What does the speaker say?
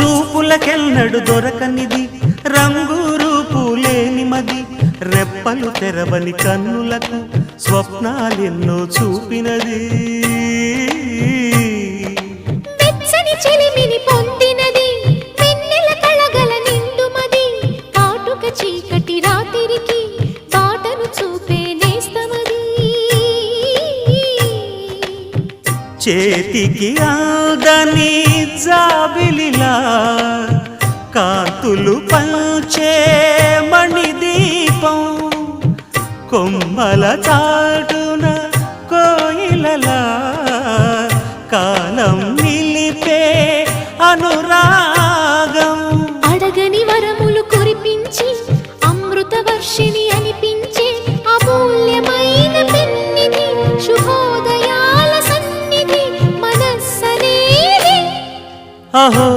చూపులకెన్నడు దొరకనిది రంగు రూపు లేని మది రెప్పలు తెరవని కన్నులకు స్వప్నాలెన్నో చూపినది వెచ్చని చెలిమిని పొందినది వెన్నెల కళగల నిండుమది కాటుక చీకటి రాత్రికి బాటను చూపే నేస్తమది చేతికి ఆదని జాబిలిలా కాంతులు పంచే మణిదీపం కొమ్మల చాటున కోయిలలా కాలం నిలిపే అనురాగం అడగని వరములు కురిపించి అమృత వర్షిణి అనిపించే అమూల్యమైన పెన్నిధి శుభోదయాల సన్నిధి మనస్సనేది అహో